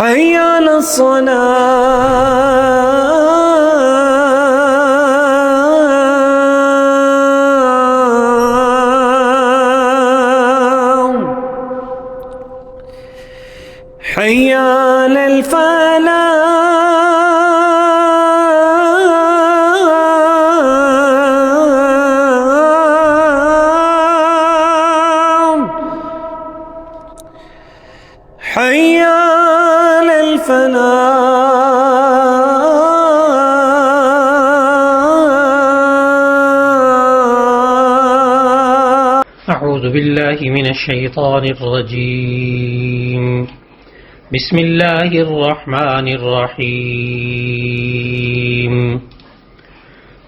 حي على الصلاة حي على الفلاح حي على الفلاح. أعوذ بالله من الشيطان الرجيم. بسم الله الرحمن الرحيم.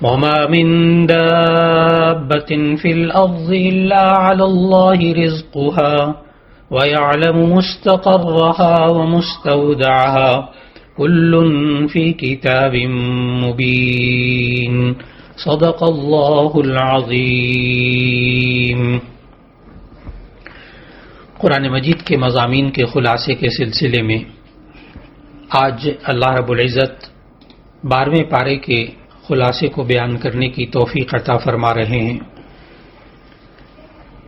وما من دابة في الأرض إلا على الله رزقها ويعلم مستقرها ومستودعها كل في كتاب مبين. صدق اللہ العظیم. قرآن مجید کے مضامین کے خلاصے کے سلسلے میں آج اللہ رب العزت 12ویں پارے کے خلاصے کو بیان کرنے کی توفیق عطا فرما رہے ہیں.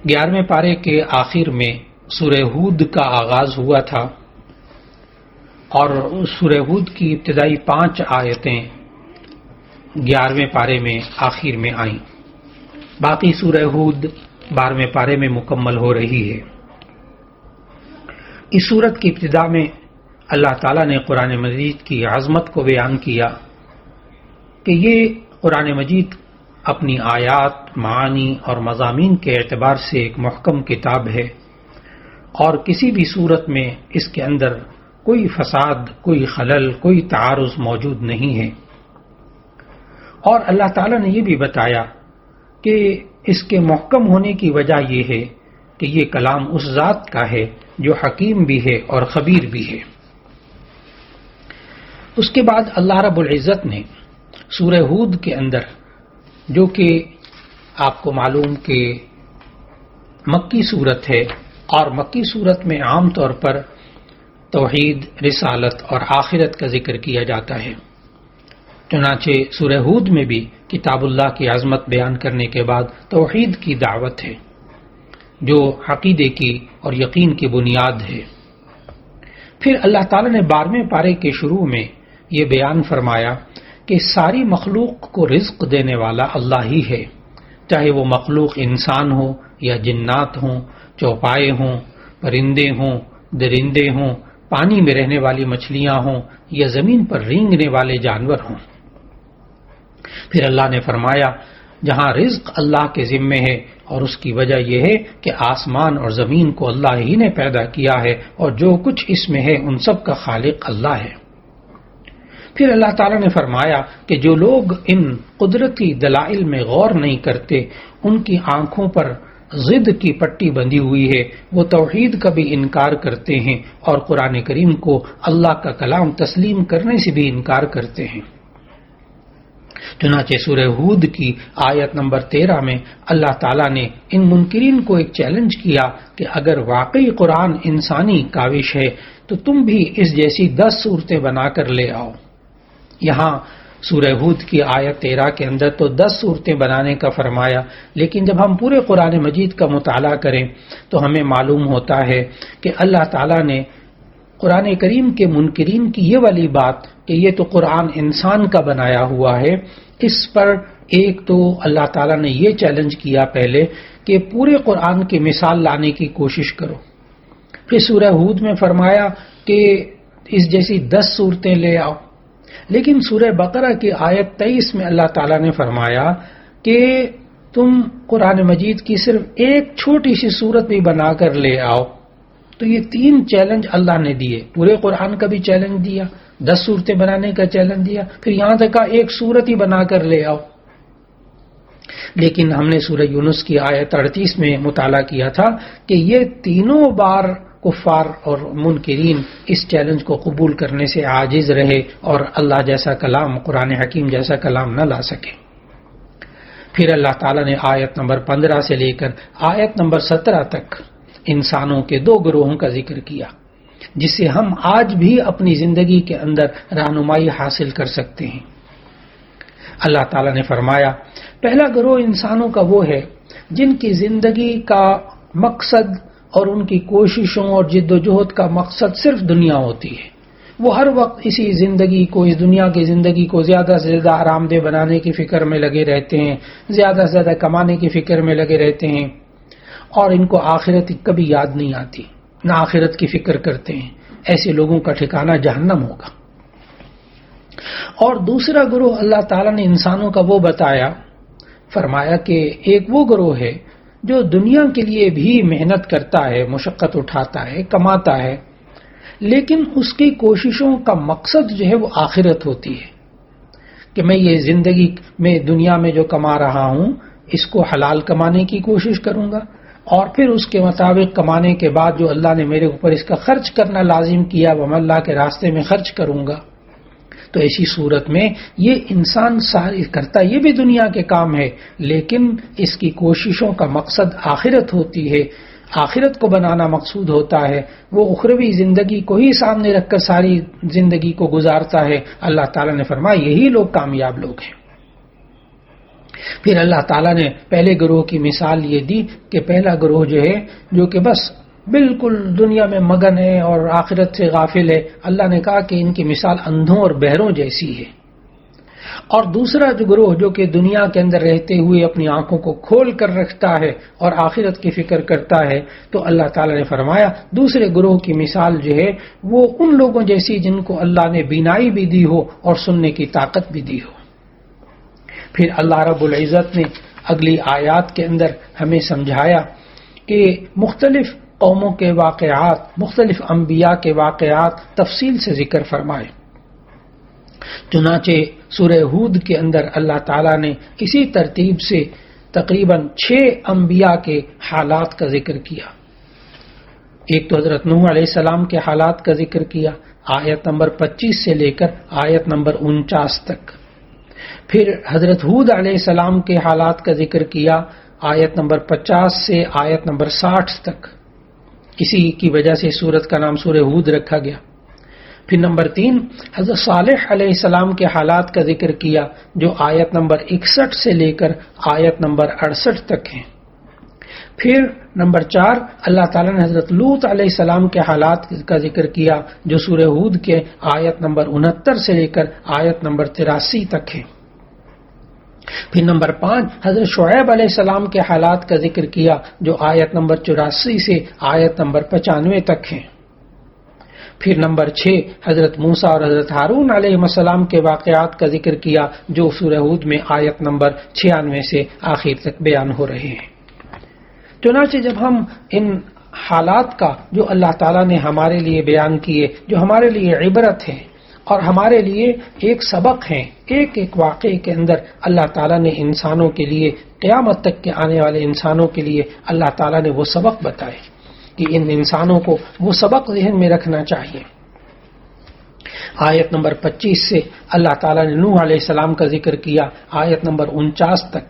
11ویں پارے کے آخر میں سورہ ہود کا آغاز ہوا تھا اور سورہ ہود کی ابتدائی 5 آیتیں 11ویں پارے میں آخر میں آئیں. باقی سورہ ہود 12ویں پارے میں مکمل ہو رہی ہے. اس سورت کی ابتدا میں اللہ تعالیٰ نے قرآن مجید کی عظمت کو بیان کیا کہ یہ قرآن مجید اپنی آیات، معانی اور مضامین کے اعتبار سے ایک محکم کتاب ہے اور کسی بھی صورت میں اس کے اندر کوئی فساد، کوئی خلل، کوئی تعارض موجود نہیں ہے. اور اللہ تعالیٰ نے یہ بھی بتایا کہ اس کے محکم ہونے کی وجہ یہ ہے کہ یہ کلام اس ذات کا ہے جو حکیم بھی ہے اور خبیر بھی ہے. اس کے بعد اللہ رب العزت نے سورہ ہود کے اندر، جو کہ آپ کو معلوم کہ مکی صورت ہے اور مکی صورت میں عام طور پر توحید، رسالت اور آخرت کا ذکر کیا جاتا ہے، چنانچہ سورہ ہود میں بھی کتاب اللہ کی عظمت بیان کرنے کے بعد توحید کی دعوت ہے جو عقیدے کی اور یقین کی بنیاد ہے. پھر اللہ تعالیٰ نے 12ویں پارے کے شروع میں یہ بیان فرمایا کہ ساری مخلوق کو رزق دینے والا اللہ ہی ہے، چاہے وہ مخلوق انسان ہو یا جنات ہوں، چوپائے ہوں، پرندے ہوں، درندے ہوں، پانی میں رہنے والی مچھلیاں ہوں یا زمین پر رینگنے والے جانور ہوں. پھر اللہ نے فرمایا جہاں رزق اللہ کے ذمے ہے اور اس کی وجہ یہ ہے کہ آسمان اور زمین کو اللہ ہی نے پیدا کیا ہے اور جو کچھ اس میں ہے ان سب کا خالق اللہ ہے. پھر اللہ تعالیٰ نے فرمایا کہ جو لوگ ان قدرتی دلائل میں غور نہیں کرتے، ان کی آنکھوں پر ضد کی پٹی بندھی ہوئی ہے، وہ توحید کا بھی انکار کرتے ہیں اور قرآن کریم کو اللہ کا کلام تسلیم کرنے سے بھی انکار کرتے ہیں. چنانچہ سورہ ہود کی آیت نمبر 13 میں اللہ تعالیٰ نے ان منکرین کو ایک چیلنج کیا کہ اگر واقعی قرآن انسانی کاوش ہے تو تم بھی اس جیسی 10 صورتیں بنا کر لے آؤ. یہاں سورہ ہود کی آیت 13 کے اندر تو 10 صورتیں بنانے کا فرمایا، لیکن جب ہم پورے قرآن مجید کا مطالعہ کریں تو ہمیں معلوم ہوتا ہے کہ اللہ تعالیٰ نے قرآن کریم کے منکرین کی یہ والی بات کہ یہ تو قرآن انسان کا بنایا ہوا ہے، اس پر ایک تو اللہ تعالیٰ نے یہ چیلنج کیا پہلے کہ پورے قرآن کی مثال لانے کی کوشش کرو. پھر سورہ ہود میں فرمایا کہ اس جیسی 10 صورتیں لے آؤ. لیکن سورہ بقرہ کی آیت 23 میں اللہ تعالیٰ نے فرمایا کہ تم قرآن مجید کی صرف ایک چھوٹی سی صورت بھی بنا کر لے آؤ. تو یہ 3 چیلنج اللہ نے دیے، پورے قرآن کا بھی چیلنج دیا، 10 صورتیں بنانے کا چیلنج دیا، پھر یہاں تک ایک صورت ہی بنا کر لے آؤ. لیکن ہم نے سورہ یونس کی آیت 38 میں مطالعہ کیا تھا کہ یہ تینوں بار کفار اور منکرین اس چیلنج کو قبول کرنے سے عاجز رہے اور اللہ جیسا کلام، قرآن حکیم جیسا کلام نہ لا سکے. پھر اللہ تعالیٰ نے آیت نمبر 15 سے لے کر آیت نمبر 17 تک انسانوں کے 2 گروہوں کا ذکر کیا. جس سے ہم آج بھی اپنی زندگی کے اندر رہنمائی حاصل کر سکتے ہیں۔ اللہ تعالیٰ نے فرمایا پہلا گروہ انسانوں کا وہ ہے جن کی زندگی کا مقصد اور ان کی کوششوں اور جد و جہد کا مقصد صرف دنیا ہوتی ہے۔ وہ ہر وقت اسی زندگی کو، اس دنیا کی زندگی کو زیادہ سے زیادہ آرام دہ بنانے کی فکر میں لگے رہتے ہیں، زیادہ سے زیادہ کمانے کی فکر میں لگے رہتے ہیں، اور ان کو آخرت کبھی یاد نہیں آتی، نہ آخرت کی فکر کرتے ہیں۔ ایسے لوگوں کا ٹھکانہ جہنم ہوگا۔ اور دوسرا گروہ اللہ تعالیٰ نے انسانوں کا وہ بتایا، فرمایا کہ ایک وہ گروہ ہے جو دنیا کے لیے بھی محنت کرتا ہے، مشقت اٹھاتا ہے، کماتا ہے، لیکن اس کی کوششوں کا مقصد جو ہے وہ آخرت ہوتی ہے کہ میں یہ زندگی میں دنیا میں جو کما رہا ہوں اس کو حلال کمانے کی کوشش کروں گا، اور پھر اس کے مطابق کمانے کے بعد جو اللہ نے میرے اوپر اس کا خرچ کرنا لازم کیا وہ میں اللہ کے راستے میں خرچ کروں گا۔ تو ایسی صورت میں یہ انسان ساری کرتا یہ بھی دنیا کے کام ہے، لیکن اس کی کوششوں کا مقصد آخرت ہوتی ہے، آخرت کو بنانا مقصود ہوتا ہے، وہ اخروی زندگی کو ہی سامنے رکھ کر ساری زندگی کو گزارتا ہے۔ اللہ تعالیٰ نے فرمایا یہی لوگ کامیاب لوگ ہیں۔ پھر اللہ تعالیٰ نے پہلے گروہ کی مثال یہ دی کہ پہلا گروہ جو ہے جو کہ بس بالکل دنیا میں مگن ہے اور آخرت سے غافل ہے، اللہ نے کہا کہ ان کی مثال اندھوں اور بہروں جیسی ہے۔ اور دوسرا جو گروہ جو کہ دنیا کے اندر رہتے ہوئے اپنی آنکھوں کو کھول کر رکھتا ہے اور آخرت کی فکر کرتا ہے، تو اللہ تعالیٰ نے فرمایا دوسرے گروہ کی مثال جو ہے وہ ان لوگوں جیسی جن کو اللہ نے بینائی بھی دی ہو اور سننے کی طاقت بھی دی ہو۔ پھر اللہ رب العزت نے اگلی آیات کے اندر ہمیں سمجھایا کہ مختلف قوموں کے واقعات، مختلف انبیاء کے واقعات تفصیل سے ذکر فرمائے۔ چنانچہ سورہ ہود کے اندر اللہ تعالیٰ نے اسی ترتیب سے تقریباً 6 انبیاء کے حالات کا ذکر کیا۔ ایک تو حضرت نوح علیہ السلام کے حالات کا ذکر کیا، آیت نمبر 25 سے لے کر آیت نمبر 49 تک۔ پھر حضرت ہود علیہ السلام کے حالات کا ذکر کیا، آیت نمبر 50 سے آیت نمبر 60 تک۔ اسی کی وجہ سے سورت کا نام سورہ ہود رکھا گیا۔ پھر نمبر 3 حضرت صالح علیہ السلام کے حالات کا ذکر کیا جو آیت نمبر 61 سے لے کر آیت نمبر 68 تک ہیں۔ پھر نمبر 4 اللہ تعالیٰ نے حضرت لوط علیہ السلام کے حالات کا ذکر کیا جو سورہ ہود کے آیت نمبر 69 سے لے کر آیت نمبر 83 تک ہے۔ پھر نمبر 5 حضرت شعیب علیہ السلام کے حالات کا ذکر کیا جو آیت نمبر 84 سے آیت نمبر 95 تک ہیں۔ پھر نمبر 6 حضرت موسیٰ اور حضرت ہارون علیہ السلام کے واقعات کا ذکر کیا جو سورہ ہود میں آیت نمبر 96 سے آخر تک بیان ہو رہے ہیں۔ چنانچہ جب ہم ان حالات کا جو اللہ تعالیٰ نے ہمارے لیے بیان کیے، جو ہمارے لیے عبرت ہے اور ہمارے لیے ایک سبق ہیں، ایک ایک واقعے کے اندر اللہ تعالیٰ نے انسانوں کے لیے، قیامت تک کے آنے والے انسانوں کے لیے اللہ تعالیٰ نے وہ سبق بتائے کہ ان انسانوں کو وہ سبق ذہن میں رکھنا چاہیے۔ آیت نمبر 25 سے اللہ تعالیٰ نے نوح علیہ السلام کا ذکر کیا آیت نمبر 49 تک،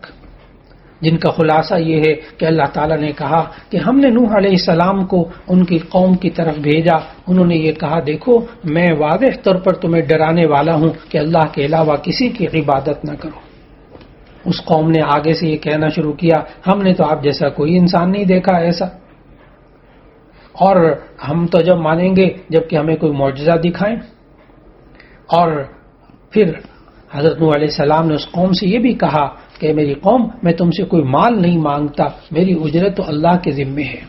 جن کا خلاصہ یہ ہے کہ اللہ تعالیٰ نے کہا کہ ہم نے نوح علیہ السلام کو ان کی قوم کی طرف بھیجا، انہوں نے یہ کہا دیکھو میں واضح طور پر تمہیں ڈرانے والا ہوں کہ اللہ کے علاوہ کسی کی عبادت نہ کرو۔ اس قوم نے آگے سے یہ کہنا شروع کیا ہم نے تو آپ جیسا کوئی انسان نہیں دیکھا ایسا، اور ہم تو جب مانیں گے جب کہ ہمیں کوئی معجزہ دکھائیں۔ اور پھر حضرت نوح علیہ السلام نے اس قوم سے یہ بھی کہا کہ میری قوم میں تم سے کوئی مال نہیں مانگتا، میری اجرت تو اللہ کے ذمے ہے۔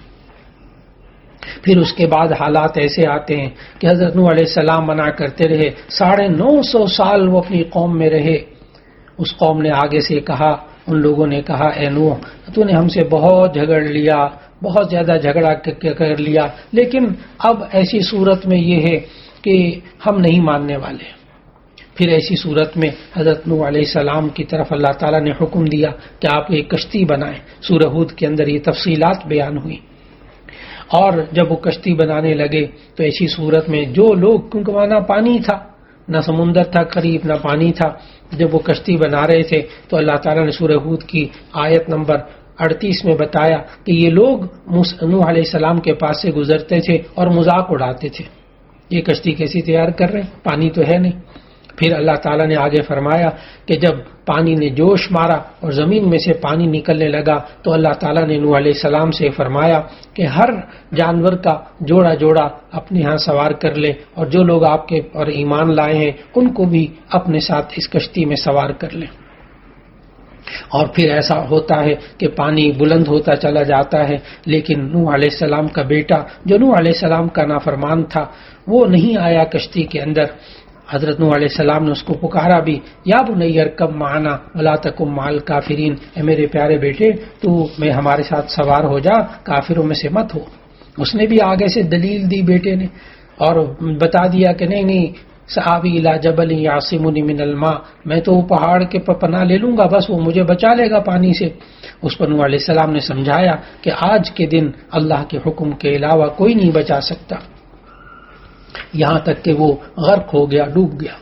پھر اس کے بعد حالات ایسے آتے ہیں کہ حضرت نوح علیہ السلام منع کرتے رہے، 950 سال وہ اپنی قوم میں رہے۔ اس قوم نے آگے سے کہا، ان لوگوں نے کہا اے نوح تو نے ہم سے بہت جھگڑ لیا، بہت زیادہ جھگڑا کر لیا، لیکن اب ایسی صورت میں یہ ہے کہ ہم نہیں ماننے والے۔ پھر ایسی صورت میں حضرت نوح علیہ السلام کی طرف اللہ تعالیٰ نے حکم دیا کہ آپ ایک کشتی بنائیں۔ سورہ ہود کے اندر یہ تفصیلات بیان ہوئی، اور جب وہ کشتی بنانے لگے تو ایسی صورت میں جو لوگ، کیونکہ وہاں نہ پانی تھا، نہ سمندر تھا قریب، نہ پانی تھا، جب وہ کشتی بنا رہے تھے تو اللہ تعالیٰ نے سورہ ہود کی آیت نمبر 38 میں بتایا کہ یہ لوگ نوح علیہ السلام کے پاس سے گزرتے تھے اور مذاق اڑاتے تھے، یہ کشتی کیسی تیار کر رہے ہیں، پانی تو ہے نہیں۔ پھر اللہ تعالیٰ نے آگے فرمایا کہ جب پانی نے جوش مارا اور زمین میں سے پانی نکلنے لگا تو اللہ تعالیٰ نے نوح علیہ السلام سے فرمایا کہ ہر جانور کا جوڑا جوڑا اپنے ہاں سوار کر لے، اور جو لوگ آپ کے اور ایمان لائے ہیں ان کو بھی اپنے ساتھ اس کشتی میں سوار کر لیں۔ اور پھر ایسا ہوتا ہے کہ پانی بلند ہوتا چلا جاتا ہے، لیکن نوح علیہ السلام کا بیٹا جو نوح علیہ السلام کا نافرمان تھا وہ نہیں آیا کشتی کے اندر۔ حضرت نوح علیہ السلام نے اس کو پکارا بھی، یا بنی ارکب معنا ولا تکن مع الکافرین، اے میرے پیارے بیٹے تو میں ہمارے ساتھ سوار ہو جا، کافروں میں سے مت ہو۔ اس نے بھی آگے سے دلیل دی بیٹے نے اور بتا دیا کہ نہیں سآوی الی جبل یعصمنی من الماء، میں تو پہاڑ کے پناہ لے لوں گا، بس وہ مجھے بچا لے گا پانی سے۔ اس پر نوح علیہ السلام نے سمجھایا کہ آج کے دن اللہ کے حکم کے علاوہ کوئی نہیں بچا سکتا، یہاں تک کہ وہ غرق ہو گیا، ڈوب گیا۔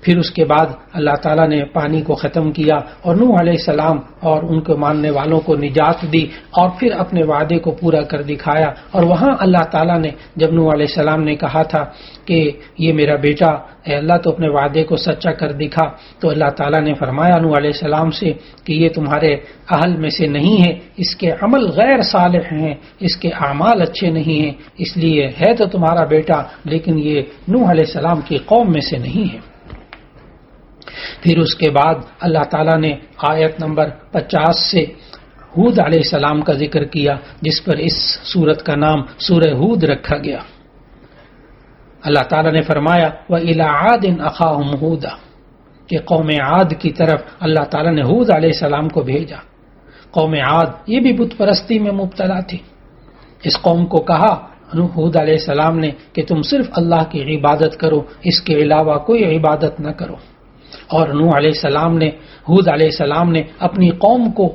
پھر اس کے بعد اللہ تعالیٰ نے پانی کو ختم کیا اور نوح علیہ السلام اور ان کو ماننے والوں کو نجات دی، اور پھر اپنے وعدے کو پورا کر دکھایا۔ اور وہاں اللہ تعالیٰ نے جب نوح علیہ السلام نے کہا تھا کہ یہ میرا بیٹا، اے اللہ تو اپنے وعدے کو سچا کر دکھا، تو اللہ تعالیٰ نے فرمایا نوح علیہ السلام سے کہ یہ تمہارے اہل میں سے نہیں ہے، اس کے عمل غیر صالح ہیں، اس کے اعمال اچھے نہیں ہیں، اس لیے ہے تو تمہارا بیٹا لیکن یہ نوح علیہ السلام کی قوم میں سے نہیں ہے۔ پھر اس کے بعد اللہ تعالیٰ نے آیت نمبر 50 سے ہود علیہ السلام کا ذکر کیا، جس پر اس سورت کا نام سورہ ہود رکھا گیا۔ اللہ تعالیٰ نے فرمایا وَإِلَىٰ عَادٍ أَخَاهُمْ هُودًا، کہ قوم عاد کی طرف اللہ تعالیٰ نے ہود علیہ السلام کو بھیجا۔ قوم عاد یہ بھی بت پرستی میں مبتلا تھی۔ اس قوم کو کہا ہود علیہ السلام نے کہ تم صرف اللہ کی عبادت کرو، اس کے علاوہ کوئی عبادت نہ کرو۔ اور نوح علیہ السلام نے ہود علیہ السلام نے اپنی قوم کو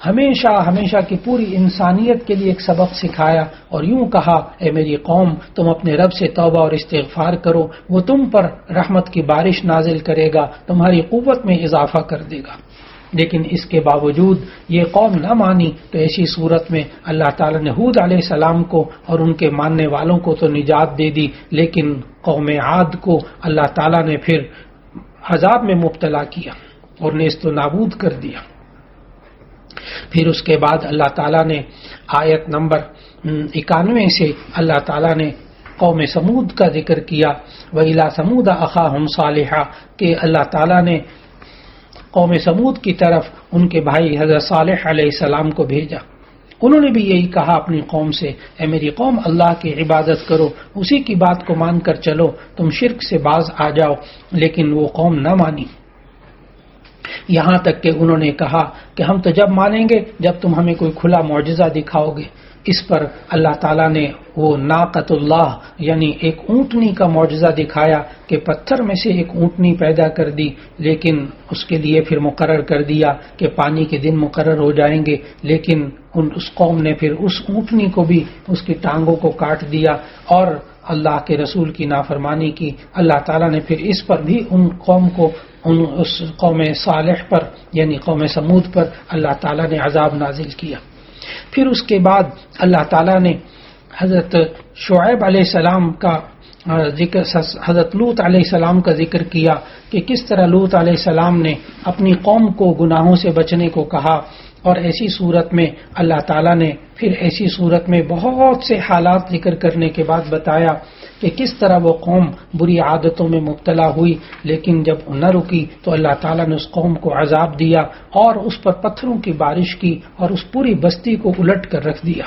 ہمیشہ کی پوری انسانیت کے لیے ایک سبق سکھایا اور یوں کہا اے میری قوم تم اپنے رب سے توبہ اور استغفار کرو، وہ تم پر رحمت کی بارش نازل کرے گا، تمہاری قوت میں اضافہ کر دے گا۔ لیکن اس کے باوجود یہ قوم نہ مانی، تو ایسی صورت میں اللہ تعالیٰ نے ہود علیہ السلام کو اور ان کے ماننے والوں کو تو نجات دے دی، لیکن قوم عاد کو اللہ تعالیٰ نے پھر عذاب میں مبتلا کیا اور نیست و نابود کر دیا۔ پھر اس کے بعد اللہ تعالیٰ نے آیت نمبر 91 سے اللہ تعالیٰ نے قوم سمود کا ذکر کیا، وَإِلَىٰ ثَمُودَ أَخَاهُمْ صَالِحًا، کہ اللہ تعالیٰ نے قوم سمود کی طرف ان کے بھائی حضرت صالح علیہ السلام کو بھیجا۔ انہوں نے بھی یہی کہا اپنی قوم سے اے میری قوم اللہ کی عبادت کرو، اسی کی بات کو مان کر چلو، تم شرک سے باز آ جاؤ، لیکن وہ قوم نہ مانی۔ یہاں تک کہ انہوں نے کہا کہ ہم تو جب مانیں گے جب تم ہمیں کوئی کھلا معجزہ دکھاؤ گے۔ اس پر اللہ تعالیٰ نے وہ ناقۃ اللہ یعنی ایک اونٹنی کا معجزہ دکھایا کہ پتھر میں سے ایک اونٹنی پیدا کر دی، لیکن اس کے لیے پھر مقرر کر دیا کہ پانی کے دن مقرر ہو جائیں گے، لیکن اس قوم نے پھر اس اونٹنی کو بھی اس کی ٹانگوں کو کاٹ دیا اور اللہ کے رسول کی نافرمانی کی۔ اللہ تعالیٰ نے پھر اس پر بھی ان قوم کو اس قوم صالح پر یعنی قوم سمود پر اللہ تعالیٰ نے عذاب نازل کیا۔ پھر اس کے بعد اللہ تعالیٰ نے حضرت شعیب علیہ السلام کا ذکر، حضرت لوط علیہ السلام کا ذکر کیا کہ کس طرح لوط علیہ السلام نے اپنی قوم کو گناہوں سے بچنے کو کہا، اور ایسی صورت میں اللہ تعالیٰ نے پھر ایسی صورت میں بہت سے حالات ذکر کرنے کے بعد بتایا کہ کس طرح وہ قوم بری عادتوں میں مبتلا ہوئی، لیکن جب نہ رکی تو اللہ تعالیٰ نے اس قوم کو عذاب دیا اور اس پر پتھروں کی بارش کی اور اس پوری بستی کو الٹ کر رکھ دیا۔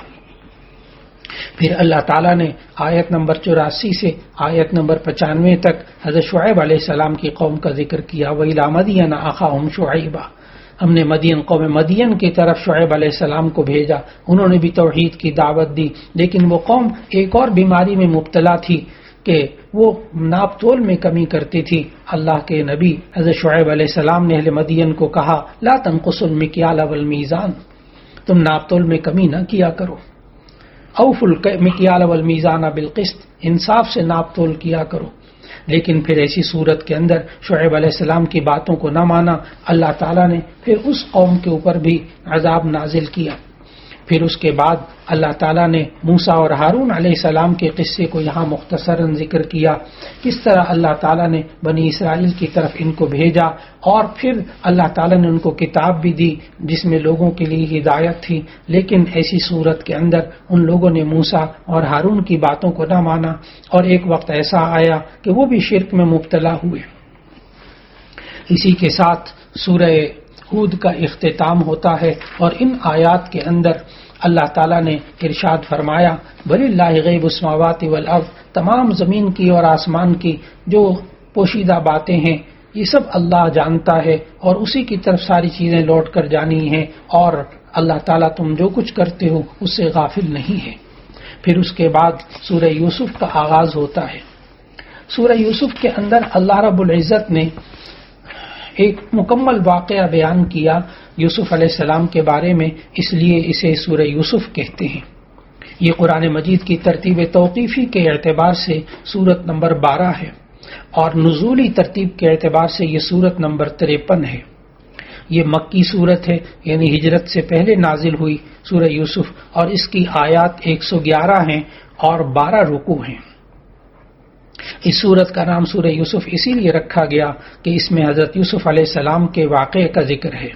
پھر اللہ تعالیٰ نے آیت نمبر 84 سے آیت نمبر 95 تک حضرت شعیب علیہ السلام کی قوم کا ذکر کیا، وَإِلَىٰ مَدْيَنَ أَخَاهُمْ شُعَيْبًا، ہم نے قوم مدین کی طرف شعیب علیہ السلام کو بھیجا، انہوں نے بھی توحید کی دعوت دی، لیکن وہ قوم ایک اور بیماری میں مبتلا تھی کہ وہ ناپ تول میں کمی کرتی تھی۔ اللہ کے نبی حضرت شعیب علیہ السلام نے اہل مدین کو کہا لا تنقصوا المکیال والمیزان، تم ناپ تول میں کمی نہ کیا کرو، اوفوا المکیال والمیزان بالقسط، انصاف سے ناپ تول کیا کرو۔ لیکن پھر ایسی صورت کے اندر شعیب علیہ السلام کی باتوں کو نہ مانا، اللہ تعالیٰ نے پھر اس قوم کے اوپر بھی عذاب نازل کیا۔ پھر اس کے بعد اللہ تعالیٰ نے موسیٰ اور ہارون علیہ السلام کے قصے کو یہاں مختصراً ذکر کیا، کس طرح اللہ تعالیٰ نے بنی اسرائیل کی طرف ان کو بھیجا، اور پھر اللہ تعالیٰ نے ان کو کتاب بھی دی جس میں لوگوں کے لیے ہدایت تھی، لیکن ایسی صورت کے اندر ان لوگوں نے موسیٰ اور ہارون کی باتوں کو نہ مانا، اور ایک وقت ایسا آیا کہ وہ بھی شرک میں مبتلا ہوئے۔ اسی کے ساتھ سورہ ہود کا اختتام ہوتا ہے، اور ان آیات کے اندر اللہ تعالیٰ نے ارشاد فرمایا وَلِلَّهِ غَيْبُ السَّمَاوَاتِ وَالْأَرْضِ، تمام زمین کی اور آسمان کی جو پوشیدہ باتیں ہیں یہ سب اللہ جانتا ہے، اور اسی کی طرف ساری چیزیں لوٹ کر جانی ہیں، اور اللہ تعالیٰ تم جو کچھ کرتے ہو اس سے غافل نہیں ہے۔ پھر اس کے بعد سورہ یوسف کا آغاز ہوتا ہے۔ سورہ یوسف کے اندر اللہ رب العزت نے ایک مکمل واقعہ بیان کیا یوسف علیہ السلام کے بارے میں، اس لیے اسے سورہ یوسف کہتے ہیں۔ یہ قرآن مجید کی ترتیب توقیفی کے اعتبار سے سورت نمبر 12 ہے، اور نزولی ترتیب کے اعتبار سے یہ سورت نمبر 53 ہے۔ یہ مکی سورت ہے، یعنی ہجرت سے پہلے نازل ہوئی سورہ یوسف، اور اس کی آیات 111 ہیں اور 12 رکوع ہیں۔ اس سورت کا نام سورہ یوسف اسی لیے رکھا گیا کہ اس میں حضرت یوسف علیہ السلام کے واقعے کا ذکر ہے۔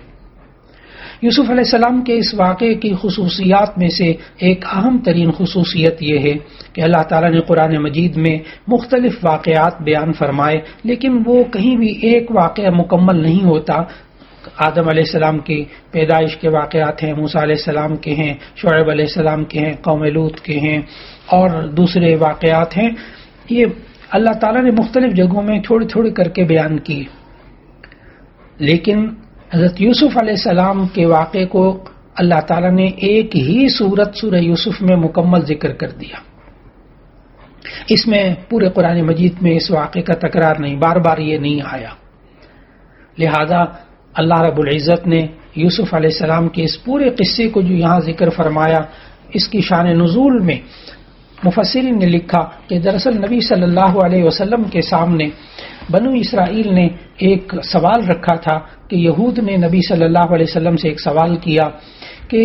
یوسف علیہ السلام کے اس واقعے کی خصوصیات میں سے ایک اہم ترین خصوصیت یہ ہے کہ اللہ تعالیٰ نے قرآن مجید میں مختلف واقعات بیان فرمائے، لیکن وہ کہیں بھی ایک واقعہ مکمل نہیں ہوتا۔ آدم علیہ السلام کی پیدائش کے واقعات ہیں، موسیٰ علیہ السلام کے ہیں، شعیب علیہ السلام کے ہیں، قوم لوط کے ہیں، اور دوسرے واقعات ہیں۔ یہ اللہ تعالیٰ نے مختلف جگہوں میں تھوڑی تھوڑی کر کے بیان کی، لیکن حضرت یوسف علیہ السلام کے واقعے کو اللہ تعالیٰ نے ایک ہی سورت سورہ یوسف میں مکمل ذکر کر دیا۔ اس میں پورے قرآن مجید میں اس واقعے کا تکرار نہیں، بار بار یہ نہیں آیا، لہذا اللہ رب العزت نے یوسف علیہ السلام کے اس پورے قصے کو جو یہاں ذکر فرمایا، اس کی شان نزول میں مفسرین نے لکھا کہ دراصل نبی صلی اللہ علیہ وسلم کے سامنے بنو اسرائیل نے ایک سوال رکھا تھا کہ یہود نے نبی صلی اللہ علیہ وسلم سے ایک سوال کیا کہ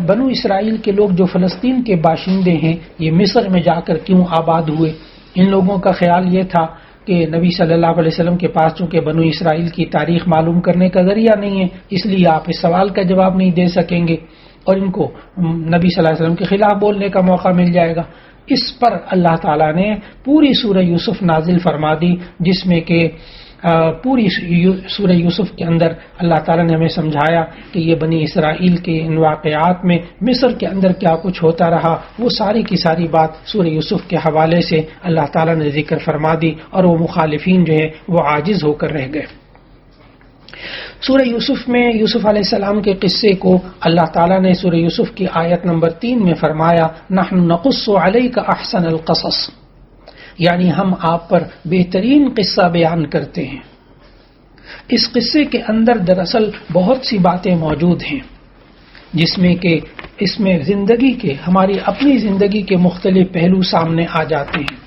بنو اسرائیل کے لوگ جو فلسطین کے باشندے ہیں یہ مصر میں جا کر کیوں آباد ہوئے؟ ان لوگوں کا خیال یہ تھا کہ نبی صلی اللہ علیہ وسلم کے پاس چونکہ بنو اسرائیل کی تاریخ معلوم کرنے کا ذریعہ نہیں ہے، اس لیے آپ اس سوال کا جواب نہیں دے سکیں گے، اور ان کو نبی صلی اللہ علیہ وسلم کے خلاف بولنے کا موقع مل جائے گا۔ اس پر اللہ تعالیٰ نے پوری سورہ یوسف نازل فرما دی، جس میں کہ پوری سورہ یوسف کے اندر اللہ تعالیٰ نے ہمیں سمجھایا کہ یہ بنی اسرائیل کے ان واقعات میں مصر کے اندر کیا کچھ ہوتا رہا، وہ ساری کی ساری بات سورہ یوسف کے حوالے سے اللہ تعالیٰ نے ذکر فرما دی، اور وہ مخالفین جو ہے وہ عاجز ہو کر رہ گئے۔ سورہ یوسف میں یوسف علیہ السلام کے قصے کو اللہ تعالیٰ نے سورہ یوسف کی آیت نمبر 3 میں فرمایا نحن نقص علیک احسن القصص، یعنی ہم آپ پر بہترین قصہ بیان کرتے ہیں۔ اس قصے کے اندر دراصل بہت سی باتیں موجود ہیں، جس میں کہ اس میں زندگی کے، ہماری اپنی زندگی کے مختلف پہلو سامنے آ جاتے ہیں۔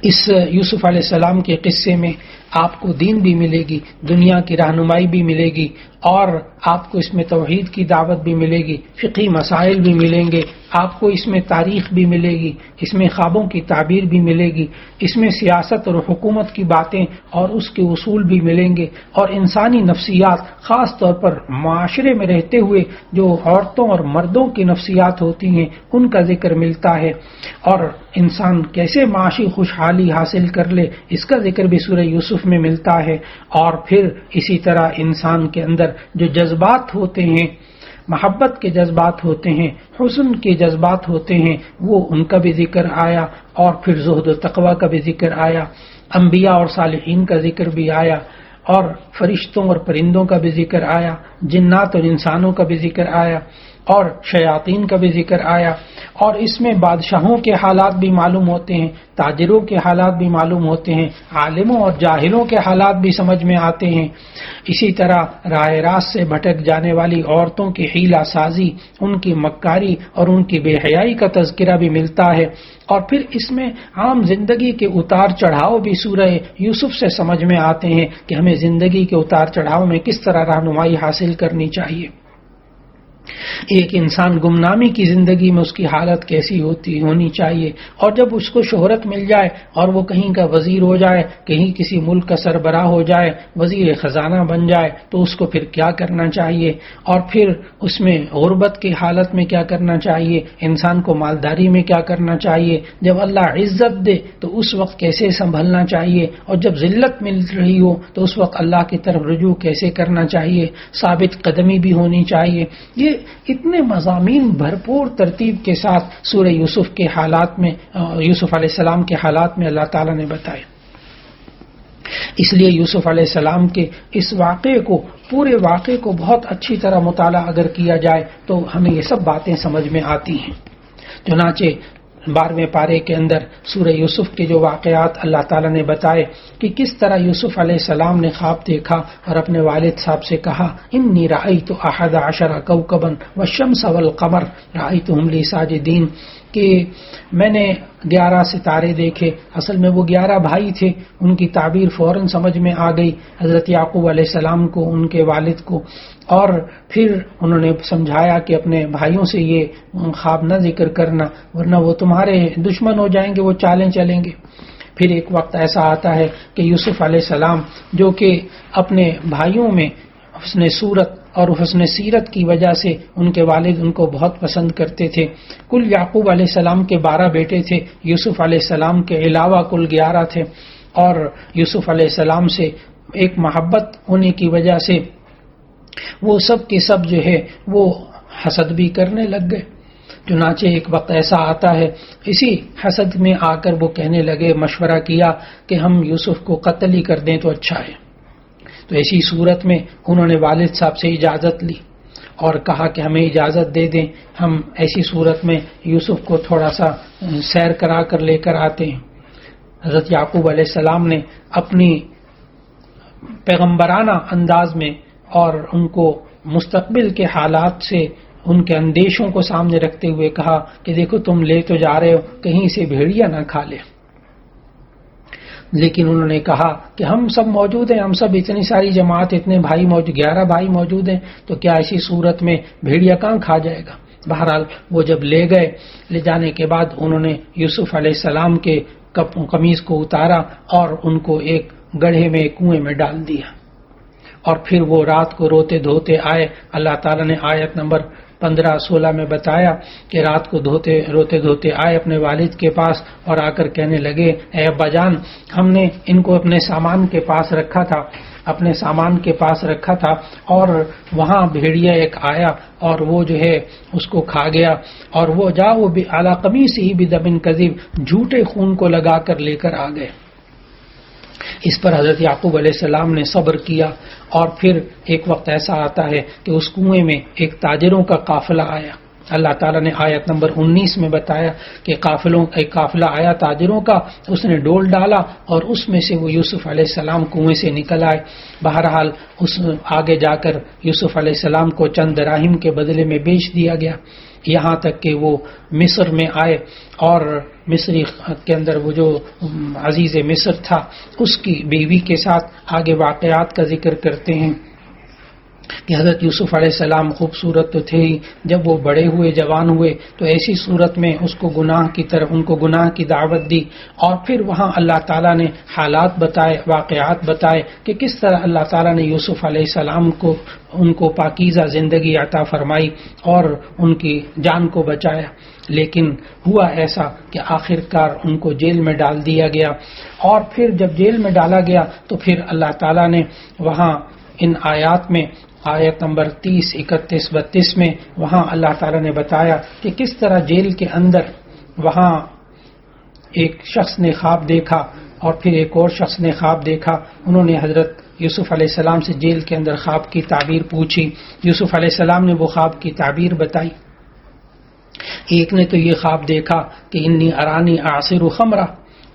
اس یوسف علیہ السلام کے قصے میں آپ کو دین بھی ملے گی، دنیا کی رہنمائی بھی ملے گی، اور آپ کو اس میں توحید کی دعوت بھی ملے گی، فقہی مسائل بھی ملیں گے، آپ کو اس میں تاریخ بھی ملے گی، اس میں خوابوں کی تعبیر بھی ملے گی، اس میں سیاست اور حکومت کی باتیں اور اس کے اصول بھی ملیں گے، اور انسانی نفسیات، خاص طور پر معاشرے میں رہتے ہوئے جو عورتوں اور مردوں کی نفسیات ہوتی ہیں ان کا ذکر ملتا ہے، اور انسان کیسے معاشی خوشحالی حاصل کر لے اس کا ذکر بھی سورہ یوسف میں ملتا ہے۔ اور پھر اسی طرح انسان کے اندر جو جذبات ہوتے ہیں، محبت کے جذبات ہوتے ہیں، حسن کے جذبات ہوتے ہیں، وہ ان کا بھی ذکر آیا، اور پھر زہد و تقوی کا بھی ذکر آیا، انبیاء اور صالحین کا ذکر بھی آیا، اور فرشتوں اور پرندوں کا بھی ذکر آیا، جنات اور انسانوں کا بھی ذکر آیا، اور شیاطین کا بھی ذکر آیا، اور اس میں بادشاہوں کے حالات بھی معلوم ہوتے ہیں، تاجروں کے حالات بھی معلوم ہوتے ہیں، عالموں اور جاہلوں کے حالات بھی سمجھ میں آتے ہیں۔ اسی طرح راہ راست سے بھٹک جانے والی عورتوں کی حیلہ سازی، ان کی مکاری اور ان کی بے حیائی کا تذکرہ بھی ملتا ہے۔ اور پھر اس میں عام زندگی کے اتار چڑھاؤ بھی سورہ یوسف سے سمجھ میں آتے ہیں کہ ہمیں زندگی کے اتار چڑھاؤ میں کس طرح رہنمائی حاصل کرنی چاہیے۔ ایک انسان گمنامی کی زندگی میں اس کی حالت کیسی ہونی چاہیے، اور جب اس کو شہرت مل جائے اور وہ کہیں کا وزیر ہو جائے، کہیں کسی ملک کا سربراہ ہو جائے، وزیر خزانہ بن جائے، تو اس کو پھر کیا کرنا چاہیے، اور پھر اس میں غربت کی حالت میں کیا کرنا چاہیے، انسان کو مالداری میں کیا کرنا چاہیے، جب اللہ عزت دے تو اس وقت کیسے سنبھلنا چاہیے، اور جب ذلت مل رہی ہو تو اس وقت اللہ کی طرف رجوع کیسے کرنا چاہیے، ثابت قدمی بھی ہونی چاہیے۔ یہ اتنے مضامین بھرپور ترتیب کے ساتھ سورہ یوسف کے حالات میں، یوسف علیہ السلام کے حالات میں اللہ تعالیٰ نے بتائے۔ اس لیے یوسف علیہ السلام کے اس واقعے کو، پورے واقعے کو بہت اچھی طرح مطالعہ اگر کیا جائے تو ہمیں یہ سب باتیں سمجھ میں آتی ہیں۔ چنانچہ 12ویں پارے کے اندر سورہ یوسف کے جو واقعات اللہ تعالیٰ نے بتائے کہ کس طرح یوسف علیہ السلام نے خواب دیکھا اور اپنے والد صاحب سے کہا، انی رأیت 11 کوکبا والشمس والقمر رأیتهم لی ساجدین، کہ میں نے 11 ستارے دیکھے۔ اصل میں وہ 11 بھائی تھے، ان کی تعبیر فوراً سمجھ میں آ گئی حضرت یعقوب علیہ السلام کو، ان کے والد کو، اور پھر انہوں نے سمجھایا کہ اپنے بھائیوں سے یہ خواب نہ ذکر کرنا ورنہ وہ تمہارے دشمن ہو جائیں گے، وہ چالیں چلیں گے۔ پھر ایک وقت ایسا آتا ہے کہ یوسف علیہ السلام جو کہ اپنے بھائیوں میں حسن صورت اور حسن سیرت کی وجہ سے ان کے والد ان کو بہت پسند کرتے تھے۔ کل یعقوب علیہ السلام کے 12 بیٹے تھے، یوسف علیہ السلام کے علاوہ کل 11 تھے، اور یوسف علیہ السلام سے ایک محبت ہونے کی وجہ سے وہ سب کے سب جو ہے وہ حسد بھی کرنے لگ گئے۔ چنانچہ ایک وقت ایسا آتا ہے، اسی حسد میں آ کر وہ کہنے لگے، مشورہ کیا کہ ہم یوسف کو قتل ہی کر دیں تو اچھا ہے۔ تو ایسی صورت میں انہوں نے والد صاحب سے اجازت لی اور کہا کہ ہمیں اجازت دے دیں، ہم ایسی صورت میں یوسف کو تھوڑا سا سیر کرا کر لے کر آتے ہیں۔ حضرت یعقوب علیہ السلام نے اپنی پیغمبرانہ انداز میں اور ان کو مستقبل کے حالات سے، ان کے اندیشوں کو سامنے رکھتے ہوئے کہا کہ دیکھو تم لے تو جا رہے ہو، کہیں سے بھیڑیا نہ کھا لے۔ لیکن انہوں نے کہا کہ ہم سب موجود ہیں، ہم سب اتنی ساری جماعت، اتنے بھائی موجود، 11 بھائی موجود ہیں، تو کیا ایسی صورت میں بھیڑیا کہاں کھا جائے گا۔ بہرحال وہ جب لے گئے، لے جانے کے بعد انہوں نے یوسف علیہ السلام کے قمیض کو اتارا اور ان کو ایک گڑھے میں، کنویں میں ڈال دیا، اور پھر وہ رات کو روتے دھوتے آئے۔ اللہ تعالیٰ نے آیت نمبر 15-16 میں بتایا کہ رات کو روتے دھوتے آئے اپنے والد کے پاس اور آ کر کہنے لگے، اے ابا جان، ہم نے ان کو اپنے سامان کے پاس رکھا تھا اور وہاں بھیڑیا ایک آیا اور وہ جو ہے اس کو کھا گیا، اور وہ علی قمیصہ بدم کذب، جھوٹے خون کو لگا کر لے کر آ گئے۔ اس پر حضرت یعقوب علیہ السلام نے صبر کیا، اور پھر ایک وقت ایسا آتا ہے کہ اس کنویں میں ایک تاجروں کا قافلہ آیا۔ اللہ تعالیٰ نے آیت نمبر 19 میں بتایا کہ ایک قافلہ آیا تاجروں کا، اس نے ڈول ڈالا اور اس میں سے وہ یوسف علیہ السلام کنویں سے نکل آئے۔ بہرحال اس آگے جا کر یوسف علیہ السلام کو چند دراہم کے بدلے میں بیچ دیا گیا، یہاں تک کہ وہ مصر میں آئے، اور مصری کے اندر وہ جو عزیز مصر تھا اس کی بیوی کے ساتھ آگے واقعات کا ذکر کرتے ہیں کہ حضرت یوسف علیہ السلام خوبصورت تو تھے ہی، جب وہ بڑے ہوئے، جوان ہوئے، تو ایسی صورت میں ان کو گناہ کی دعوت دی، اور پھر وہاں اللہ تعالیٰ نے حالات بتائے، واقعات بتائے کہ کس طرح اللہ تعالیٰ نے یوسف علیہ السلام کو ان کو پاکیزہ زندگی عطا فرمائی اور ان کی جان کو بچایا۔ لیکن ہوا ایسا کہ آخر کار ان کو جیل میں ڈال دیا گیا، اور پھر جب جیل میں ڈالا گیا تو پھر اللہ تعالیٰ نے وہاں ان آیات میں، آیت نمبر 30، 31، 32 میں وہاں اللہ تعالیٰ نے بتایا کہ کس طرح جیل کے اندر وہاں ایک شخص نے خواب دیکھا اور پھر ایک اور شخص نے خواب دیکھا۔ انہوں نے حضرت یوسف علیہ السلام سے جیل کے اندر خواب کی تعبیر پوچھی. یوسف علیہ السلام نے وہ خواب کی تعبیر بتائی. ایک نے تو یہ خواب دیکھا کہ انی ارانی اعصر خمرہ،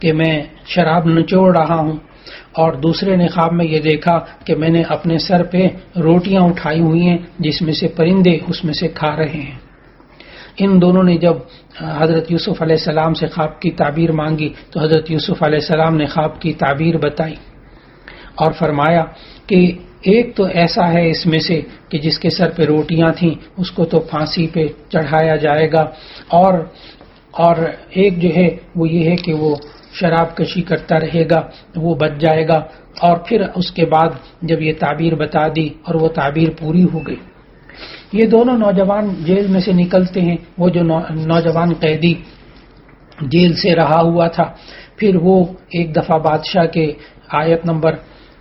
کہ میں شراب نچوڑ رہا ہوں، اور دوسرے نے خواب میں یہ دیکھا کہ میں نے اپنے سر پہ روٹیاں اٹھائی ہوئی ہیں جس میں سے پرندے اس میں سے کھا رہے ہیں. ان دونوں نے جب حضرت یوسف علیہ السلام سے خواب کی تعبیر مانگی تو حضرت یوسف علیہ السلام نے خواب کی تعبیر بتائی اور فرمایا کہ ایک تو ایسا ہے اس میں سے کہ جس کے سر پہ روٹیاں تھیں اس کو تو پھانسی پہ چڑھایا جائے گا، اور ایک جو ہے وہ یہ ہے کہ وہ شراب کشی کرتا رہے گا، وہ بچ جائے گا. اور پھر اس کے بعد جب یہ تعبیر بتا دی اور وہ تعبیر پوری ہو گئی. یہ دونوں نوجوان جیل میں سے نکلتے ہیں. وہ جو نوجوان قیدی جیل سے رہا ہوا تھا، پھر وہ ایک دفعہ بادشاہ کے آیت نمبر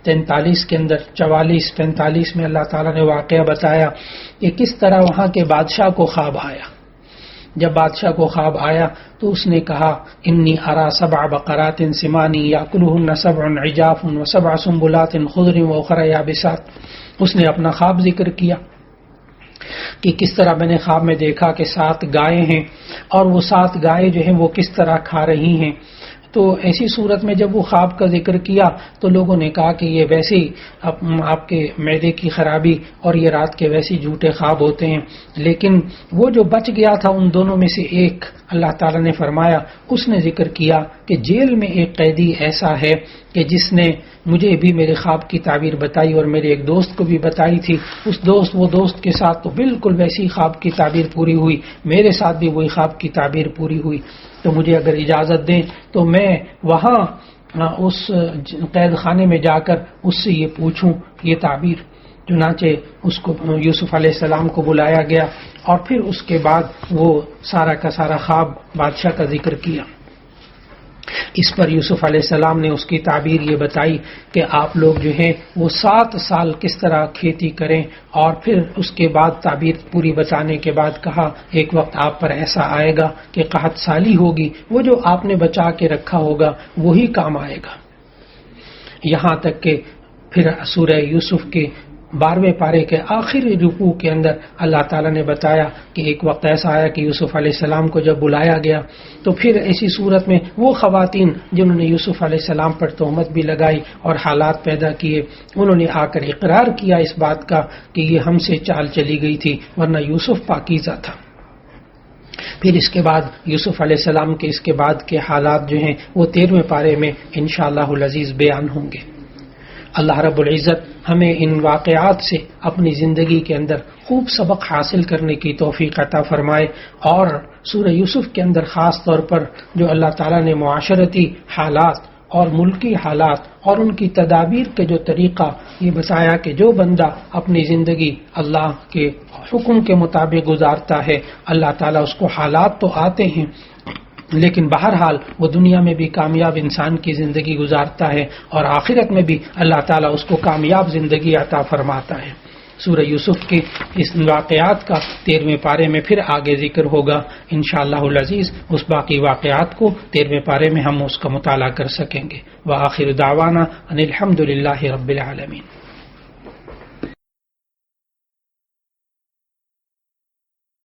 43 کے اندر 44-45 میں اللہ تعالیٰ نے واقعہ بتایا کہ کس طرح وہاں کے بادشاہ کو خواب آیا. جب بادشاہ کو خواب آیا تو اس نے کہا انی ارا 7 بقرات سمان یاکلہن 7 عجاف و7 سنبلات خضر واخر یابسات. اس نے اپنا خواب ذکر کیا کہ کس طرح میں نے خواب میں دیکھا کہ 7 گائیں ہیں اور وہ 7 گائیں جو ہیں وہ کس طرح کھا رہی ہیں. تو ایسی صورت میں جب وہ خواب کا ذکر کیا تو لوگوں نے کہا کہ یہ ویسے ہی آپ کے معدے کی خرابی اور یہ رات کے ویسے جھوٹے خواب ہوتے ہیں. لیکن وہ جو بچ گیا تھا ان دونوں میں سے ایک، اللہ تعالیٰ نے فرمایا اس نے ذکر کیا کہ جیل میں ایک قیدی ایسا ہے کہ جس نے مجھے بھی میرے خواب کی تعبیر بتائی اور میرے ایک دوست کو بھی بتائی تھی. وہ دوست کے ساتھ تو بالکل ویسی خواب کی تعبیر پوری ہوئی، میرے ساتھ بھی وہی خواب کی تعبیر پوری ہوئی. تو مجھے اگر اجازت دیں تو میں وہاں اس قید خانے میں جا کر اس سے یہ پوچھوں یہ تعبیر. چنانچہ اس کو یوسف علیہ السلام کو بلایا گیا اور پھر اس کے بعد وہ سارا کا سارا خواب بادشاہ کا ذکر کیا. اس پر یوسف علیہ السلام نے اس کی تعبیر یہ بتائی کہ آپ لوگ جو ہیں وہ 7 سال کس طرح کھیتی کریں، اور پھر اس کے بعد تعبیر پوری بتانے کے بعد کہا ایک وقت آپ پر ایسا آئے گا کہ قحط سالی ہوگی، وہ جو آپ نے بچا کے رکھا ہوگا وہی کام آئے گا. یہاں تک کہ پھر سورہ یوسف کے 12ویں پارے کے آخری رکوع کے اندر اللہ تعالیٰ نے بتایا کہ ایک وقت ایسا آیا کہ یوسف علیہ السلام کو جب بلایا گیا تو پھر ایسی صورت میں وہ خواتین جنہوں نے یوسف علیہ السلام پر تہمت بھی لگائی اور حالات پیدا کیے، انہوں نے آ کر اقرار کیا اس بات کا کہ یہ ہم سے چال چلی گئی تھی ورنہ یوسف پاکیزہ تھا. پھر اس کے بعد یوسف علیہ السلام کے اس کے بعد کے حالات جو ہیں وہ 13ویں پارے میں انشاءاللہ العزیز بیان ہوں گے. اللہ رب العزت ہمیں ان واقعات سے اپنی زندگی کے اندر خوب سبق حاصل کرنے کی توفیق عطا فرمائے، اور سورہ یوسف کے اندر خاص طور پر جو اللہ تعالیٰ نے معاشرتی حالات اور ملکی حالات اور ان کی تدابیر کے جو طریقہ یہ بتایا کہ جو بندہ اپنی زندگی اللہ کے حکم کے مطابق گزارتا ہے اللہ تعالیٰ اس کو حالات تو آتے ہیں لیکن بہرحال وہ دنیا میں بھی کامیاب انسان کی زندگی گزارتا ہے اور آخرت میں بھی اللہ تعالیٰ اس کو کامیاب زندگی عطا فرماتا ہے. سورہ یوسف کے اس واقعات کا 13ویں پارے میں پھر آگے ذکر ہوگا انشاءاللہ العزیز. اس باقی واقعات کو 13ویں پارے میں ہم اس کا مطالعہ کر سکیں گے. وآخر دعوانا ان الحمد للہ رب العالمین.